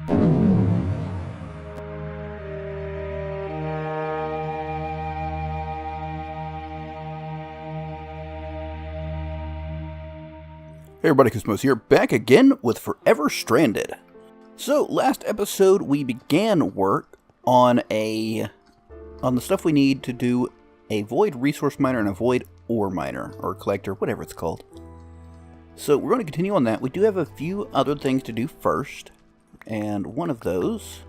Hey everybody, Koosemose here, back again with Forever Stranded. So, last episode we began work on the stuff we need to do a void resource miner and a void ore miner, or collector, whatever it's called. So, we're going to continue on that. We do have a few other things to do first, and one of those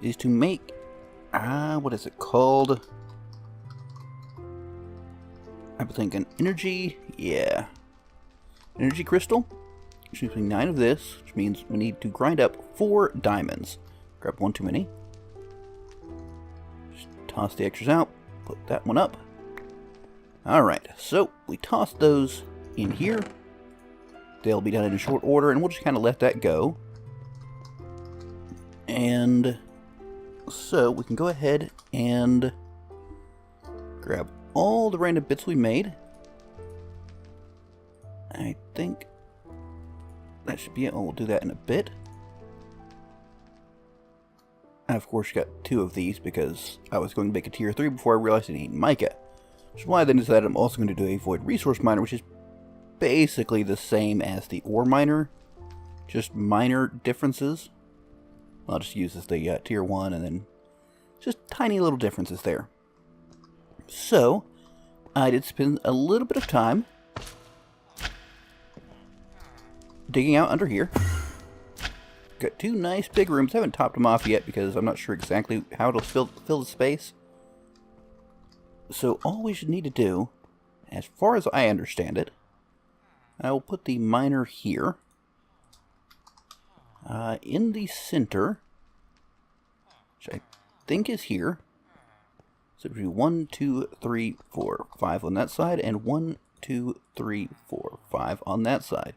is to make, what is it called? I'm thinking energy, yeah. Energy crystal, which means 9 of this, which means we need to grind up 4 diamonds. Grab one too many. Just toss the extras out, put that one up. Alright, so we toss those in here. They'll be done in short order, and we'll just kind of let that go. And so we can go ahead and grab all the random bits we made. I think that should be it. We'll do that in a bit. I, of course, got 2 of these because I was going to make a tier 3 before I realized I need mica. Which is why I then decided I'm also going to do a void resource miner, which is basically the same as the ore miner, just minor differences. I'll just use this the tier 1 and then just tiny little differences there. So, I did spend a little bit of time digging out under here. Got 2 nice big rooms. I haven't topped them off yet because I'm not sure exactly how it'll fill the space. So all we should need to do, as far as I understand it, I will put the miner here. In the center, which I think is here. So it would be 1, 2, 3, 4, 5 on that side, and 1, 2, 3, 4, 5 on that side.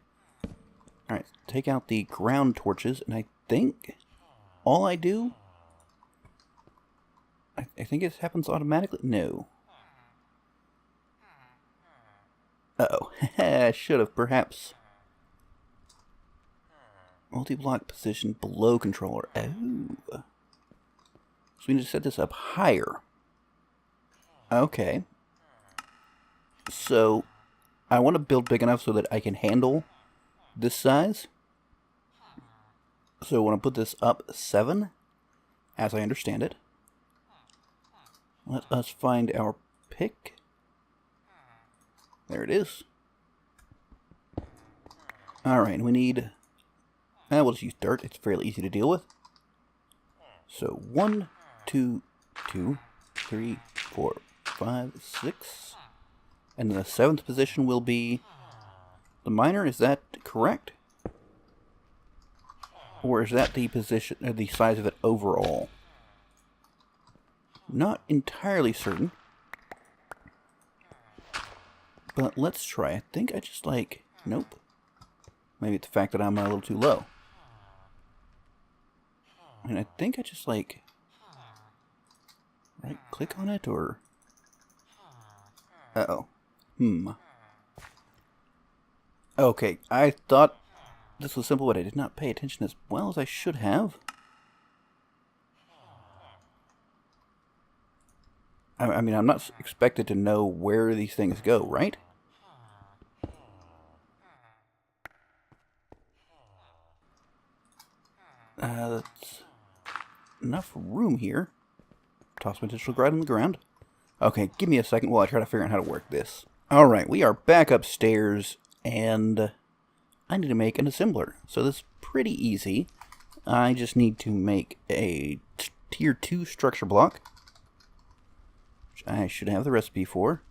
Alright, take out the ground torches, and I think all I do, I think it happens automatically. No. Uh-oh. I should have, perhaps. Multi-block position below controller. Oh. So we need to set this up higher. Okay. So, I want to build big enough so that I can handle this size. So I want to put this up 7, as I understand it. Let us find our pick. There it is. Alright, we need... we'll just use dirt. It's fairly easy to deal with. So 1, 2, 2, 3, 4, 5, 6. And the 7th position will be the miner. Is that correct? Or is that the position, or the size of it overall? Not entirely certain. But let's try. I think I just like... Nope. Maybe it's the fact that I'm a little too low. And I think I just like... Right click on it, or... Uh-oh. Okay, I thought this was simple, but I did not pay attention as well as I should have. I mean, I'm not expected to know where these things go, right? That's enough room here. Toss my digital grind on the ground. Okay, give me a second while I try to figure out how to work this. Alright, we are back upstairs, and I need to make an assembler. So this is pretty easy. I just need to make a tier 2 structure block, which I should have the recipe for.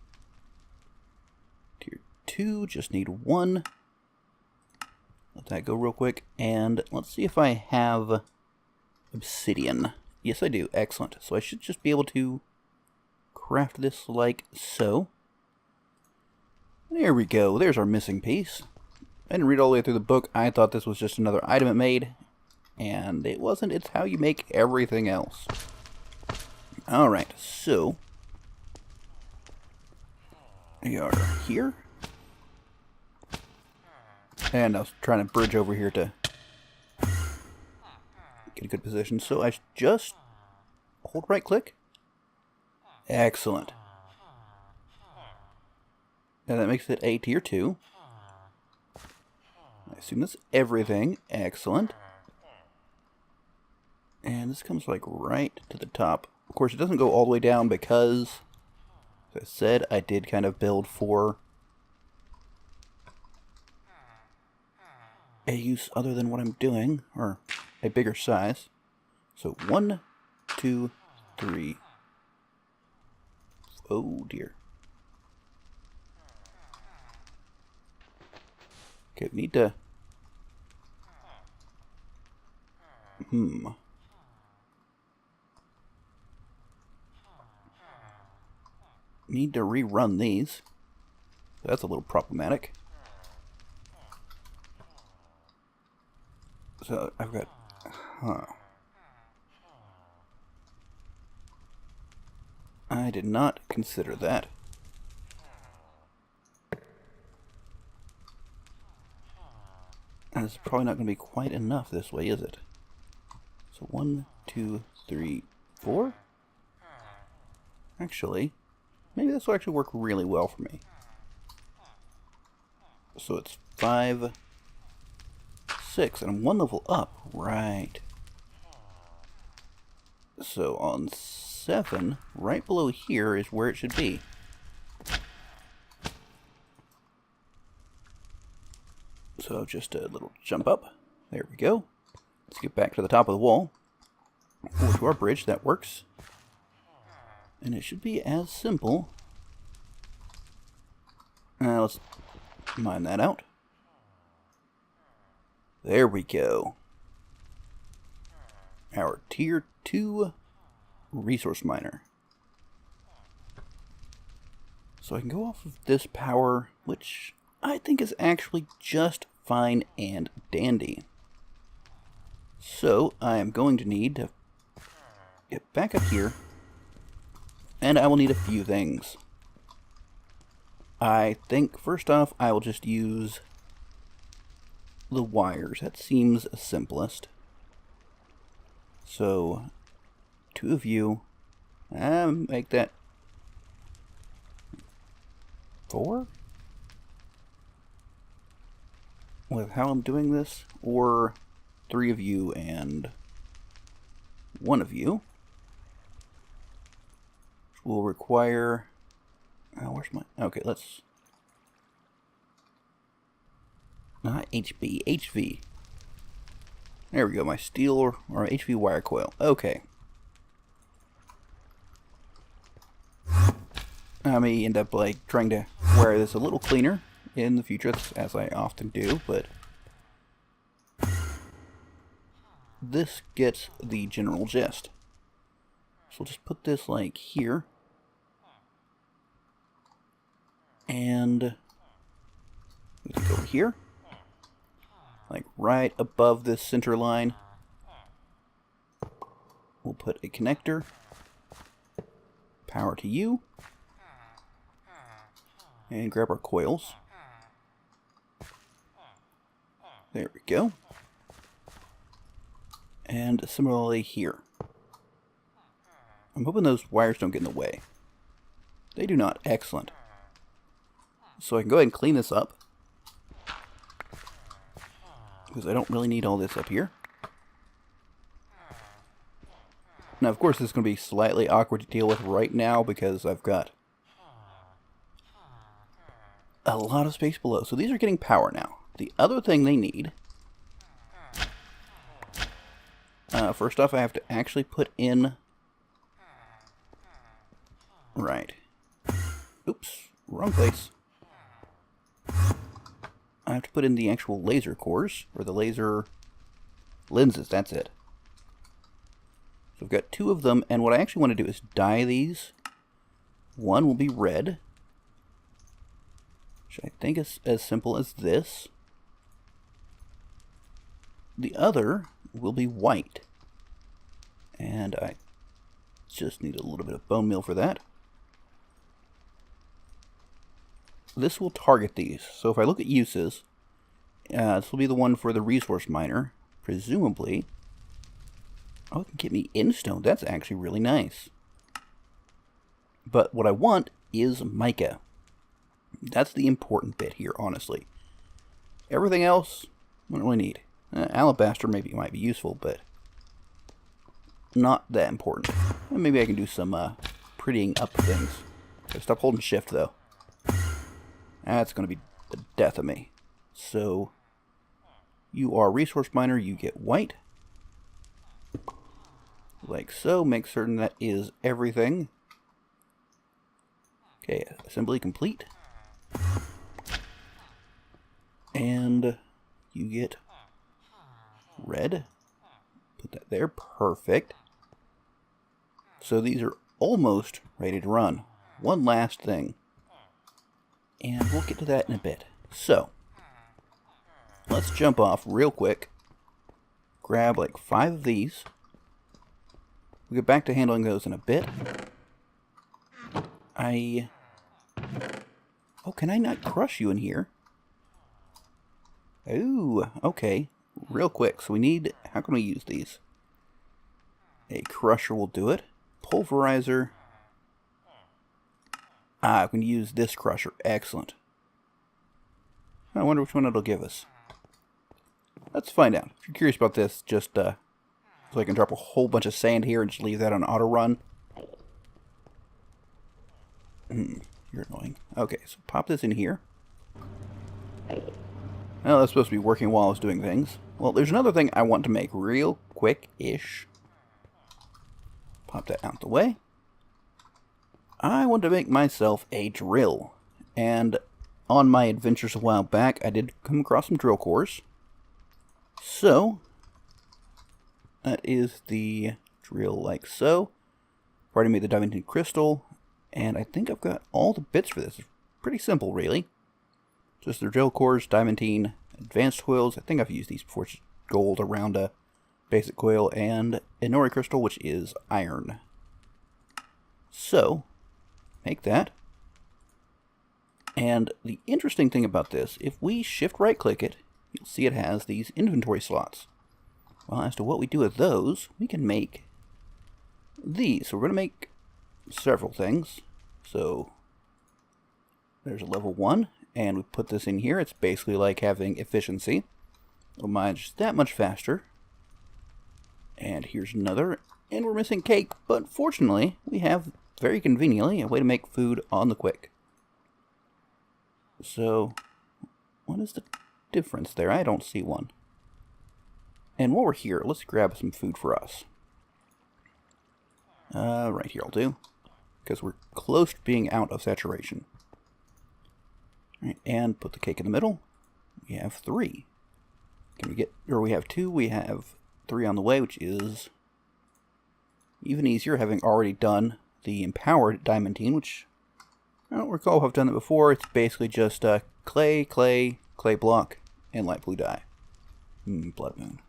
Tier 2, just need 1. Let that go real quick, and let's see if I have obsidian. Yes, I do. Excellent. So I should just be able to craft this like so. There we go. There's our missing piece. I didn't read all the way through the book. I thought this was just another item it made, and it wasn't. It's how you make everything else. Alright, so we are here. And I was trying to bridge over here to get a good position. So I just hold right click. Excellent. And that makes it a tier 2. I assume that's everything. Excellent. And this comes like right to the top. Of course, it doesn't go all the way down because, as I said, I did kind of build for a use other than what I'm doing, or a bigger size. So 1, 2, 3. Oh dear. Okay, we need to... Need to rerun these. That's a little problematic. So I've got... I did not consider that. And it's probably not going to be quite enough this way, is it? So 1, 2, 3, 4? Actually, maybe this will actually work really well for me. So it's 5, 6, and I'm 1 level up. Right. So on 7, right below here is where it should be. So just a little jump up. There we go. Let's get back to the top of the wall. Over to our bridge. That works. And it should be as simple. Let's mine that out. There we go. Our tier 2 resource miner. So I can go off of this power, which I think is actually just fine and dandy. So I am going to need to get back up here, and I will need a few things. I think first off I will just use the wires. That seems simplest. So 2 of you, make that 4? With how I'm doing this, or 3 of you and 1 of you, which will require, where's my, okay, let's, not HB, HV, there we go, my steel or HV wire coil, okay. I may end up like trying to wire this a little cleaner in the future, as I often do, but this gets the general gist. So we'll just put this like here, and let's go here, like right above this center line. We'll put a connector, power to you, and grab our coils. There we go. And similarly here. I'm hoping those wires don't get in the way. They do not. Excellent. So I can go ahead and clean this up, because I don't really need all this up here. Now, of course, this is going to be slightly awkward to deal with right now, because I've got a lot of space below. So these are getting power now. The other thing they need, first off, I have to actually put in, right, oops, wrong place. I have to put in the actual laser cores, or the laser lenses, that's it. So I've got 2 of them, and what I actually want to do is dye these. One will be red, which I think is as simple as this. The other will be white, and I just need a little bit of bone meal for that. This will target these. So if I look at uses, this will be the one for the resource miner, presumably. Oh, it can get me in stone. That's actually really nice. But what I want is mica. That's the important bit here, honestly. Everything else, we don't really need. Alabaster maybe might be useful, but not that important. And maybe I can do some prettying up things. Okay, stop holding shift, though. That's going to be the death of me. So, you are resource miner, you get white. Like so. Make certain that is everything. Okay, assembly complete. And you get red. Put that there. Perfect. So these are almost ready to run. One last thing. And we'll get to that in a bit. So, let's jump off real quick. Grab like 5 of these. We'll get back to handling those in a bit. Oh, can I not crush you in here? Ooh, okay. Real quick. So we need... How can we use these? A crusher will do it. Pulverizer. I can use this crusher. Excellent. I wonder which one it'll give us. Let's find out. If you're curious about this, just so I can drop a whole bunch of sand here and just leave that on auto run. You're annoying. Okay, so pop this in here. Well, that's supposed to be working while I was doing things. Well, there's another thing I want to make real quick-ish. Pop that out the way. I want to make myself a drill. And on my adventures a while back, I did come across some drill cores. So, that is the drill like so. I've already made the diamantine crystal. And I think I've got all the bits for this. It's pretty simple, really. Just the drill cores, diamantine, advanced coils. I think I've used these before. It's gold around a basic coil, and Inori crystal, which is iron. So, make that. And the interesting thing about this, if we shift right click it, you'll see it has these inventory slots. Well, as to what we do with those, we can make these. So we're going to make several things. So there's a level 1, and we put this in here. It's basically like having efficiency. Well, mine's just that much faster. And here's another, and we're missing cake, but fortunately we have very conveniently a way to make food on the quick. So what is the difference there? I don't see one. And while we're here, let's grab some food for us. Right here I'll do, because we're close to being out of saturation. All right, and put the cake in the middle. We have 3. Can we get, or we have 2, we have 3 on the way, which is even easier, having already done the empowered diamantine, which I don't recall if I've done that before. It's basically just clay, clay, clay block, and light blue dye. Blood moon.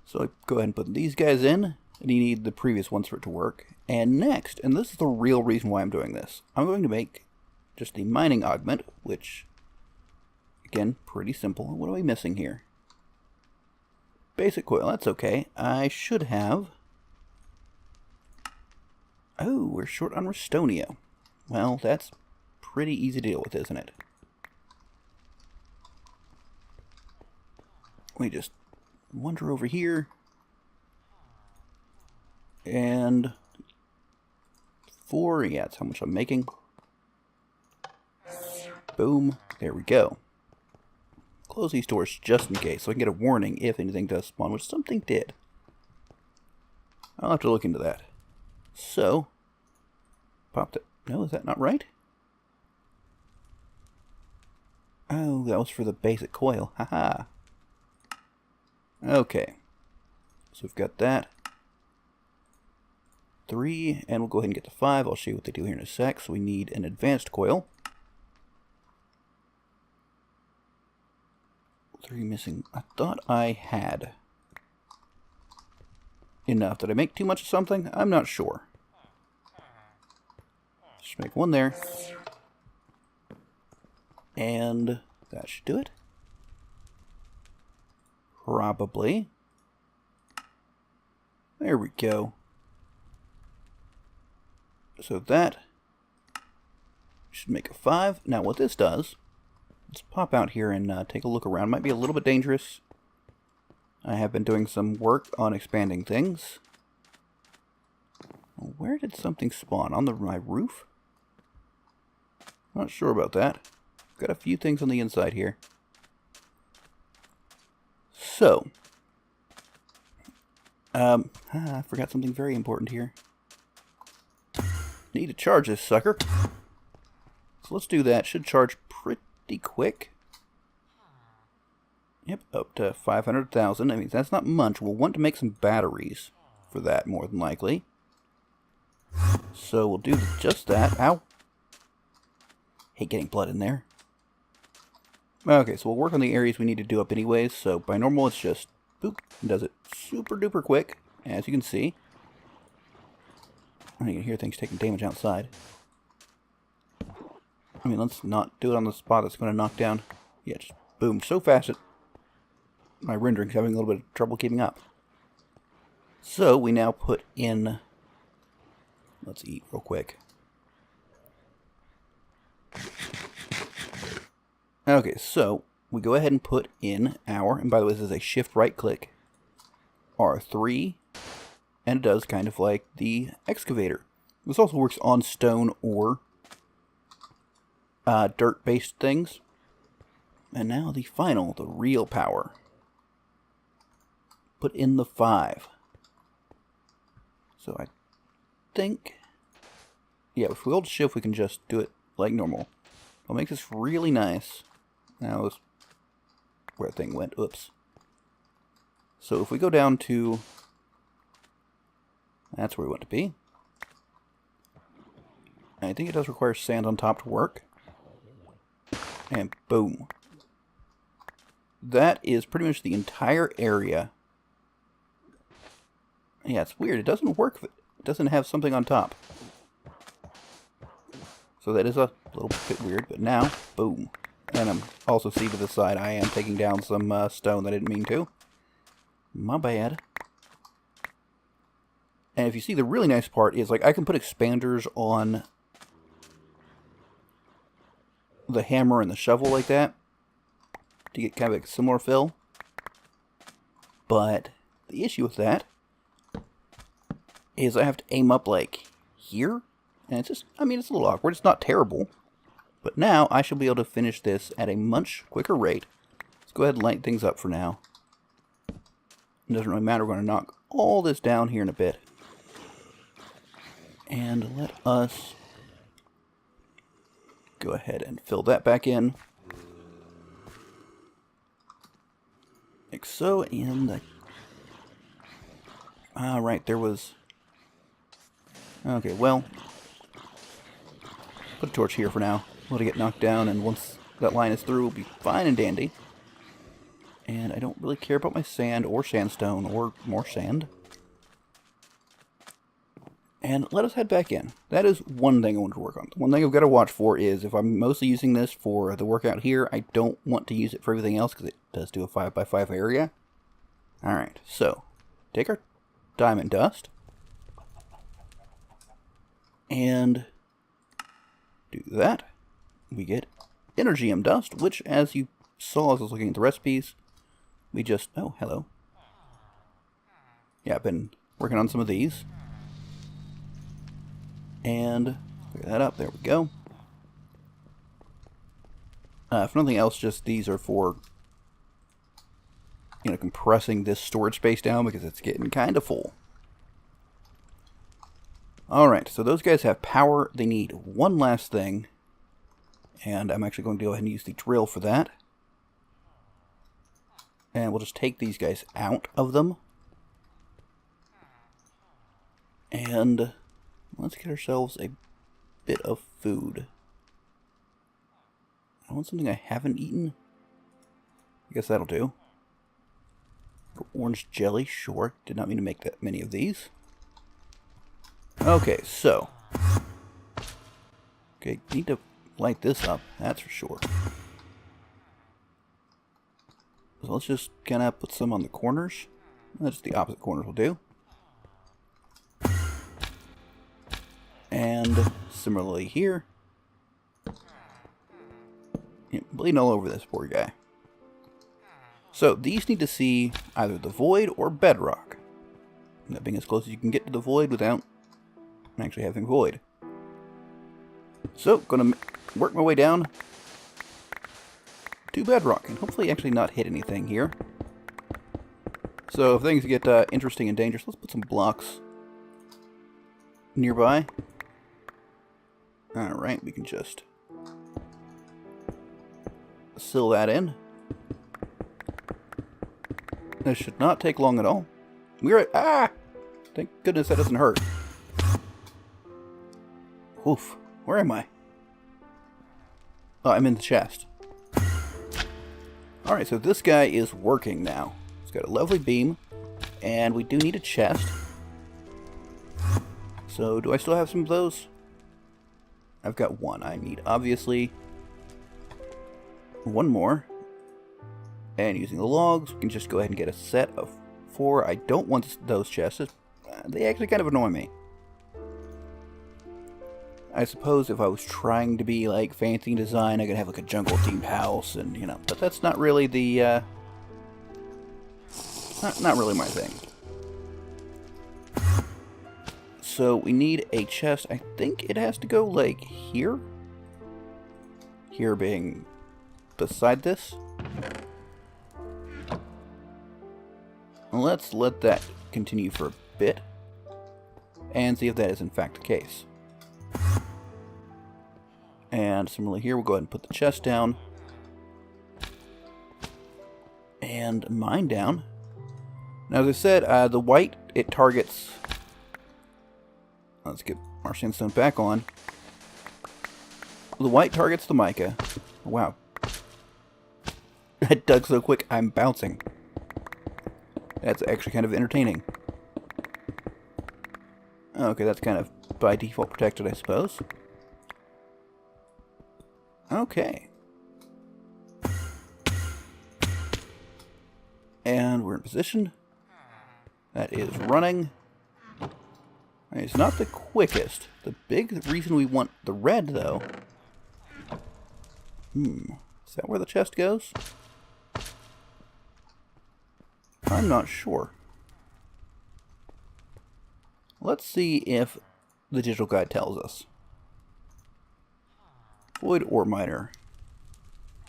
So I go ahead and put these guys in, and you need the previous ones for it to work. And next, and this is the real reason why I'm doing this, I'm going to make just the mining augment, which, again, pretty simple. What are we missing here? Basic coil, that's okay. I should have... Oh, we're short on Restonia. Well, that's pretty easy to deal with, isn't it? We just wander over here. And 4, yeah, that's how much I'm making. Boom, there we go. Close these doors just in case, so I can get a warning if anything does spawn, which something did. I'll have to look into that. So, popped it. No, is that not right? Oh, that was for the basic coil. Haha. Okay. So we've got that. 3, and we'll go ahead and get to 5. I'll show you what they do here in a sec. So we need an advanced coil. 3 missing. I thought I had enough. Did I make too much of something? I'm not sure. Just make 1 there. And that should do it. Probably. There we go. So that should make a 5. Now what this does, let's pop out here and take a look around. Might be a little bit dangerous. I have been doing some work on expanding things. Where did something spawn? On my roof? Not sure about that. Got a few things on the inside here. So, I forgot something very important here. Need to charge this sucker. So let's do that. Should charge pretty quick. Yep, up to 500,000. I mean, that's not much. We'll want to make some batteries for that, more than likely. So we'll do just that. Ow. Hate getting blood in there. Okay, so we'll work on the areas we need to do up anyways. So by normal, it's just boop, and does it super duper quick, as you can see. You can hear things taking damage outside. I mean, let's not do it on the spot that's going to knock down. Yeah, just boom, so fast that my rendering's having a little bit of trouble keeping up. So we now put in... Let's eat real quick. Okay, so we go ahead and put in our, and by the way, this is a shift right click, R3, and it does kind of like the excavator. This also works on stone or dirt-based things. And now the final, the real power. Put in the 5. So I think, yeah, if we hold shift, we can just do it like normal. It'll make this really nice. Now, where the thing went, oops. So if we go down to, that's where we want to be. I think it does require sand on top to work. And boom. That is pretty much the entire area. Yeah, it's weird. It doesn't work if it doesn't have something on top. So that is a little bit weird, but now, boom. And I'm also see to the side, I am taking down some stone that I didn't mean to. My bad. And if you see, the really nice part is, like, I can put expanders on the hammer and the shovel like that to get kind of a similar fill. But the issue with that is I have to aim up, like, here. And it's just, I mean, it's a little awkward. It's not terrible. But now I shall be able to finish this at a much quicker rate. Let's go ahead and light things up for now. It doesn't really matter. We're going to knock all this down here in a bit. And let us go ahead and fill that back in. Like so. And right, there was... Okay, well... Put a torch here for now. Let it get knocked down, and once that line is through, we'll be fine and dandy. And I don't really care about my sand or sandstone or more sand. And let us head back in. That is one thing I want to work on. One thing I've got to watch for is if I'm mostly using this for the workout here, I don't want to use it for everything else because it does do a 5x5 area. Alright, so take our diamond dust and do that. We get Energium dust, which, as you saw as I was looking at the recipes, we just... Oh, hello. Yeah, I've been working on some of these. And clear that up. There we go. If nothing else, just these are for, you know, compressing this storage space down because it's getting kind of full. Alright, so those guys have power. They need one last thing. And I'm actually going to go ahead and use the drill for that. And we'll just take these guys out of them. And let's get ourselves a bit of food. I want something I haven't eaten. I guess that'll do. Orange jelly, sure. Did not mean to make that many of these. Okay, so. Okay, need to light this up, that's for sure. So let's just kind of put some on the corners. That's the opposite corners will do. Similarly here. Yeah, bleeding all over this poor guy. So these need to see either the void or bedrock. That being as close as you can get to the void without actually having void. So, gonna work my way down to bedrock, and hopefully actually not hit anything here. So if things get interesting and dangerous, let's put some blocks nearby. Alright, we can just seal that in. This should not take long at all. We're at... Ah! Thank goodness that doesn't hurt. Oof. Where am I? Oh, I'm in the chest. Alright, so this guy is working now. He's got a lovely beam, and we do need a chest. So, do I still have some of those? I've got one. I need, obviously, one more. And using the logs, we can just go ahead and get a set of 4. I don't want those chests. They actually kind of annoy me. I suppose if I was trying to be, like, fancy design, I could have, like, a jungle-themed house, and, you know, but that's not really the, not really my thing. So, we need a chest. I think it has to go, like, here? Here being beside this. Let's let that continue for a bit, and see if that is in fact the case. And similarly here, we'll go ahead and put the chest down. And mine down. Now, as I said, the white, it targets... Let's get our sandstone back on. The white targets the mica. Wow. I dug so quick, I'm bouncing. That's actually kind of entertaining. Okay, that's kind of by default protected, I suppose. Okay. And we're in position. That is running. It's not the quickest. The big reason we want the red, though... Is that where the chest goes? I'm not sure. Let's see if the digital guide tells us. Void ore miner.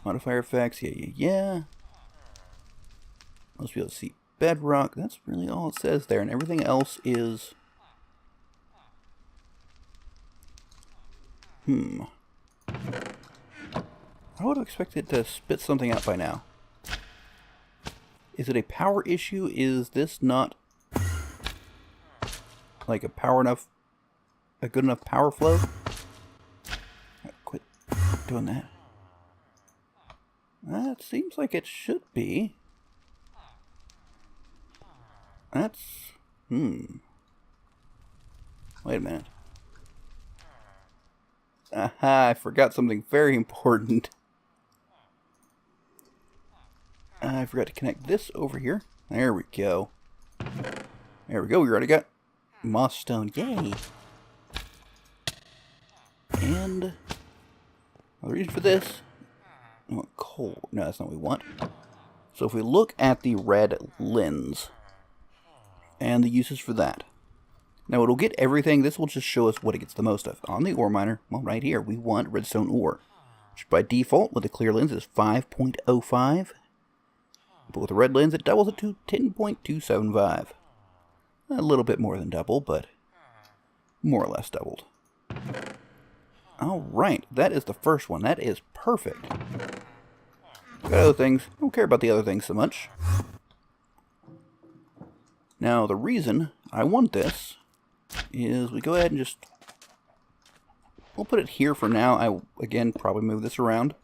Modifier effects, yeah. Let's be able to see bedrock. That's really all it says there, and everything else is... I would have expected it to spit something out by now. Is it a power issue? Is this not like a good enough power flow? Quit doing that. That seems like it should be. That's... Wait a minute. Aha, I forgot something very important. I forgot to connect this over here. There we go. There we go, we already got moss stone. Yay! And... well, the reason for this... I want coal. No, that's not what we want. So if we look at the red lens... and the uses for that. Now it'll get everything. This will just show us what it gets the most of. On the ore miner, well, right here, we want redstone ore. Which by default, with the clear lens, is 5.05. But with the red lens, it doubles it to 10.275. A little bit more than double, but more or less doubled. Alright, that is the first one. That is perfect. Got other things. I don't care about the other things so much. Now, the reason I want this is we go ahead and just... we'll put it here for now. I, again, probably move this around.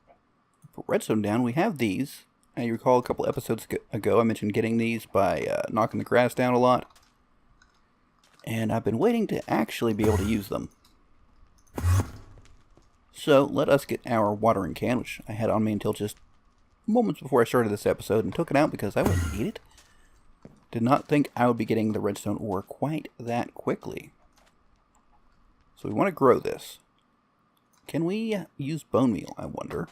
Put redstone down. We have these. Now, you recall a couple episodes ago I mentioned getting these by knocking the grass down a lot. And I've been waiting to actually be able to use them. So, let us get our watering can, which I had on me until just moments before I started this episode, and took it out because I wouldn't need it. Did not think I would be getting the redstone ore quite that quickly. So we want to grow this. Can we use bone meal, I wonder?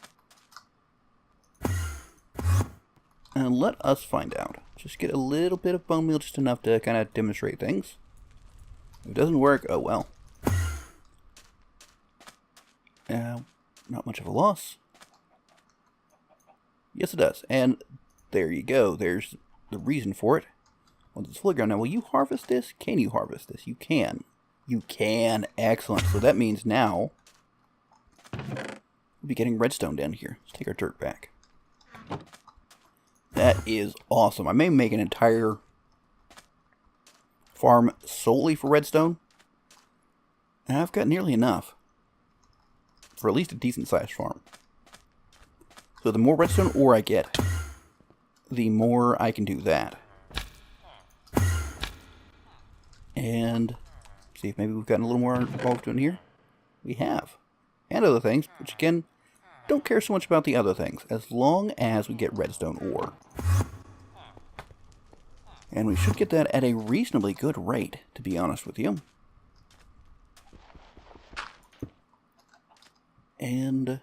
And let us find out. Just get a little bit of bone meal, just enough to kind of demonstrate things. If it doesn't work, oh well. Not much of a loss. Yes, it does. And there you go. There's the reason for it. Once it's fully ground. Now, will you harvest this? Can you harvest this? You can. You can. Excellent. So that means now we'll be getting redstone down here. Let's take our dirt back. That is awesome. I may make an entire farm solely for redstone. And I've got nearly enough for at least a decent sized farm. So the more redstone ore I get, the more I can do that. And see if maybe we've gotten a little more involved in here. We have. And other things, which again, don't care so much about the other things, as long as we get redstone ore. And we should get that at a reasonably good rate, to be honest with you. And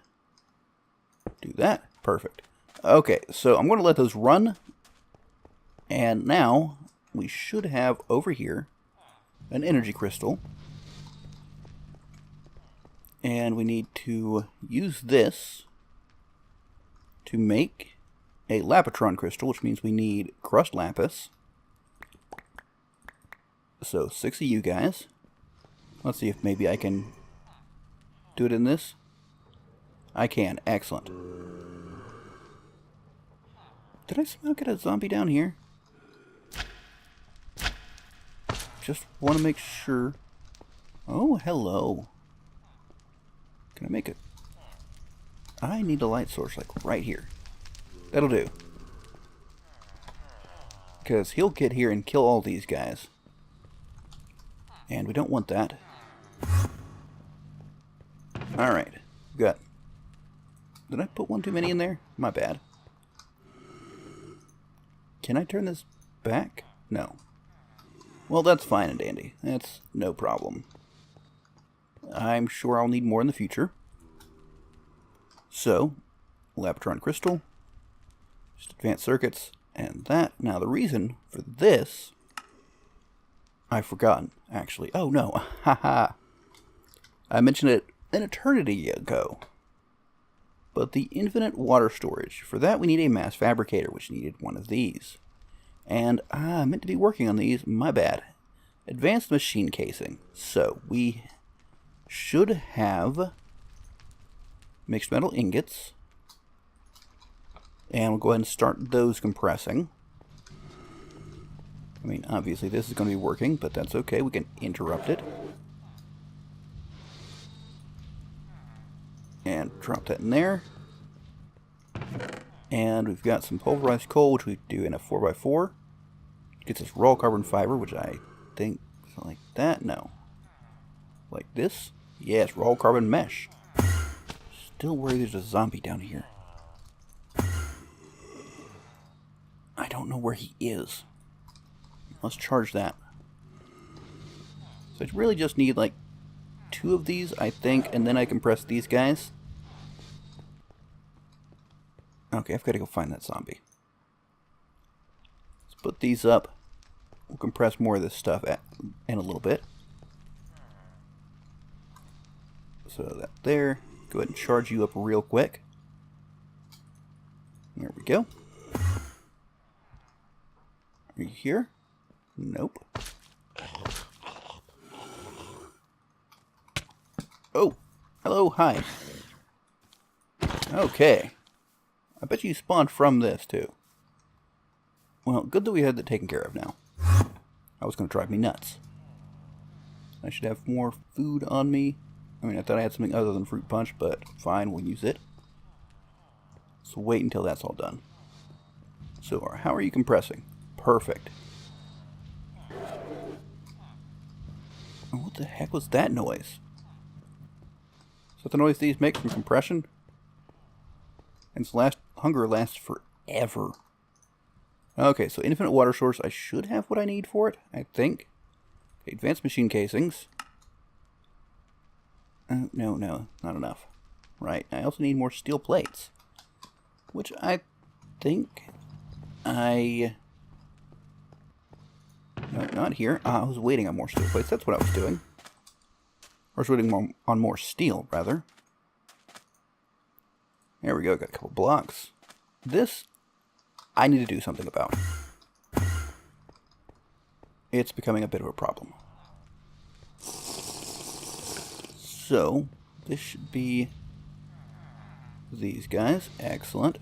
do that. Perfect. Okay, so I'm going to let those run. And now we should have over here an energy crystal. And we need to use this to make a lapitron crystal, which means we need crushed lapis. So 6 of you guys. Let's see if maybe I can do it in this. I can. Excellent. Did I somehow get a zombie down here? Just want to make sure. Oh, hello. Can I make it? I need a light source, like right here. That'll do. Because he'll get here and kill all these guys. And we don't want that. Alright. Got. Did I put one too many in there? My bad. Can I turn this back? No. Well, that's fine and dandy. That's no problem. I'm sure I'll need more in the future. So, lapitron crystal, just advanced circuits, and that. Now, the reason for this, I've forgotten, actually. Oh, no. Haha. I mentioned it an eternity ago. But the infinite water storage, for that we need a mass fabricator, which needed one of these. And I meant to be working on these, my bad. Advanced machine casing. So, we should have mixed metal ingots. And we'll go ahead and start those compressing. I mean, obviously this is going to be working, but that's okay. We can interrupt it. And drop that in there. And we've got some pulverized coal, which we do in a 4x4. Gets us raw carbon fiber, which I think something like that. No. Like this? Yes, raw carbon mesh. Still worried there's a zombie down here. I don't know where he is. Let's charge that. So I really just need like 2 of these, I think, and then I compress these guys. Okay, I've got to go find that zombie. Let's put these up. We'll compress more of this stuff in a little bit. So that there. Go ahead and charge you up real quick. There we go. Are you here? Nope. Oh, hello, hi. Okay. I bet you spawned from this, too. Well, good that we had that taken care of now. I was going to drive me nuts. I should have more food on me. I mean, I thought I had something other than fruit punch, but fine, we'll use it. So wait until that's all done. So, how are you compressing? Perfect. Oh, what the heck was that noise? Is that the noise these make from compression? And its hunger lasts forever. Okay, so infinite water source. I should have what I need for it, I think. Okay, advanced machine casings. No, not enough. Right, I also need more steel plates. Which I think I... No, not here. I was waiting on more steel plates. That's what I was doing. Or I was waiting on more steel, rather. There we go. Got a couple blocks. This, I need to do something about. It's becoming a bit of a problem. So, this should be these guys. Excellent.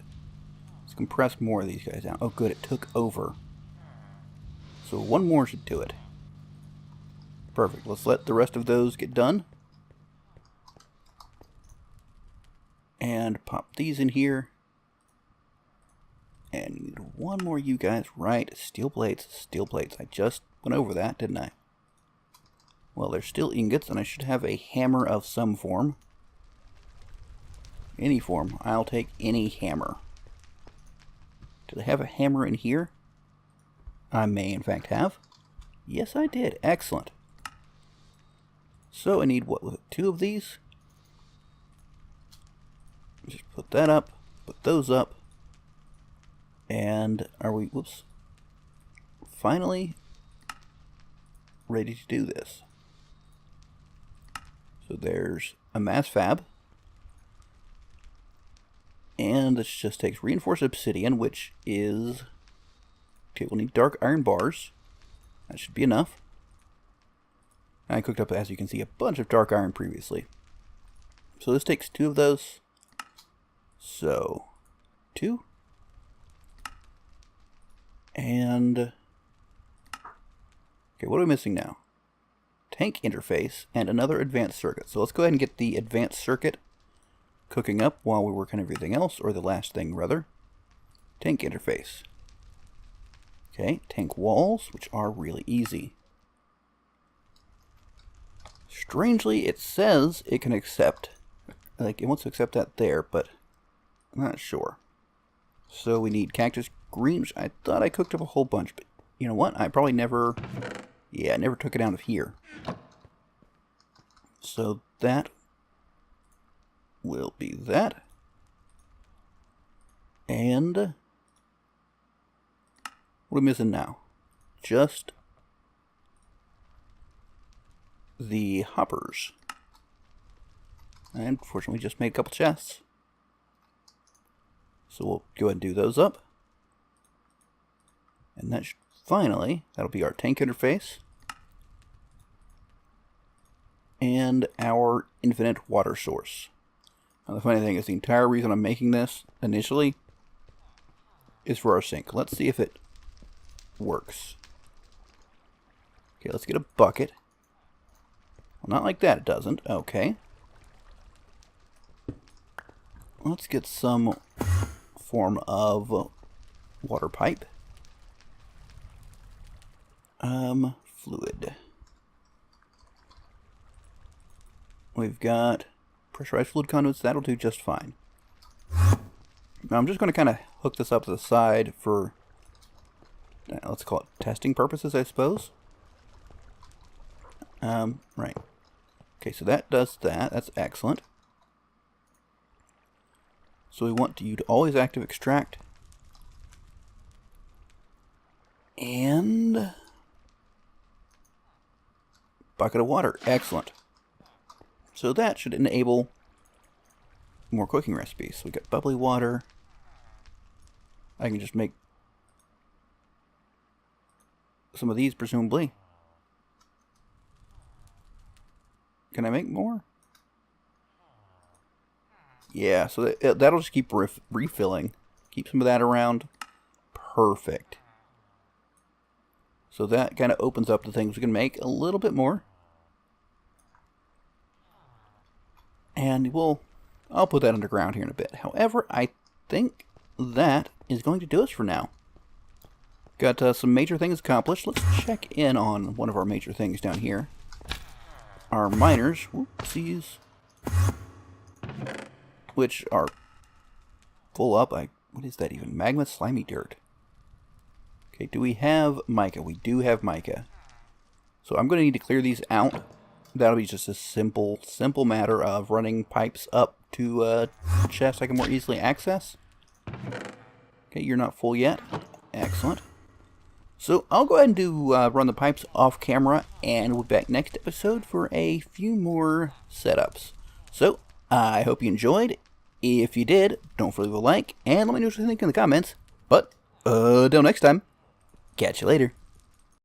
Let's compress more of these guys down. Oh, good. It took over. So one more should do it. Perfect. Let's let the rest of those get done. And pop these in here. And need one more you guys. Right. Steel plates. Steel plates. I just went over that, didn't I? Well, they're still ingots, and I should have a hammer of some form. Any form. I'll take any hammer. Did I have a hammer in here? I may, in fact, have. Yes, I did. Excellent. So I need, what was it, 2 of these? Just put that up. Put those up. And are we, whoops, finally ready to do this. So there's a mass fab. And this just takes reinforced obsidian, which is... Okay, we'll need dark iron bars. That should be enough. I cooked up, as you can see, a bunch of dark iron previously. So this takes 2 of those. So, 2. And... Okay, what are we missing now? Tank interface and another advanced circuit. So let's go ahead and get the advanced circuit cooking up while we work on everything else, or the last thing, rather. Tank interface. Okay, tank walls, which are really easy. Strangely, it says it can accept, like, it wants to accept that there, but I'm not sure. So we need cactus green, which I thought I cooked up a whole bunch, but you know what? I probably never, I never took it out of here. So that will be that. And what are we missing now? Just the hoppers. And fortunately just made a couple chests. So we'll go ahead and do those up. And that should finally, that'll be our tank interface. And our infinite water source. Now the funny thing is the entire reason I'm making this initially is for our sink. Let's see if it works. Okay, let's get a bucket. Well, not like that, it doesn't. Okay. Let's get some form of water pipe. Fluid. We've got pressurized fluid conduits. That'll do just fine. Now I'm just going to kind of hook this up to the side for, let's call it testing purposes, I suppose. Right. Okay, so that does that. That's excellent. So we want you to always active extract. And bucket of water. Excellent. So that should enable more cooking recipes. So we got bubbly water. I can just make some of these, presumably. Can I make more? Yeah, so that'll just keep refilling. Keep some of that around. Perfect. So that kind of opens up the things we can make a little bit more. And I'll put that underground here in a bit. However, I think that is going to do us for now. Got some major things accomplished. Let's check in on one of our major things down here. Our miners, whoopsies, which are full up. What is that even? Magma slimy dirt. Okay, do we have mica? We do have mica. So I'm going to need to clear these out that'll be just a simple matter of running pipes up to a chest I can more easily access. Okay, you're not full yet. Excellent. So I'll go ahead and do run the pipes off camera, and we'll be back next episode for a few more setups. So I hope you enjoyed. If you did, don't forget to leave a like, and let me know what you think in the comments. But until next time, catch you later.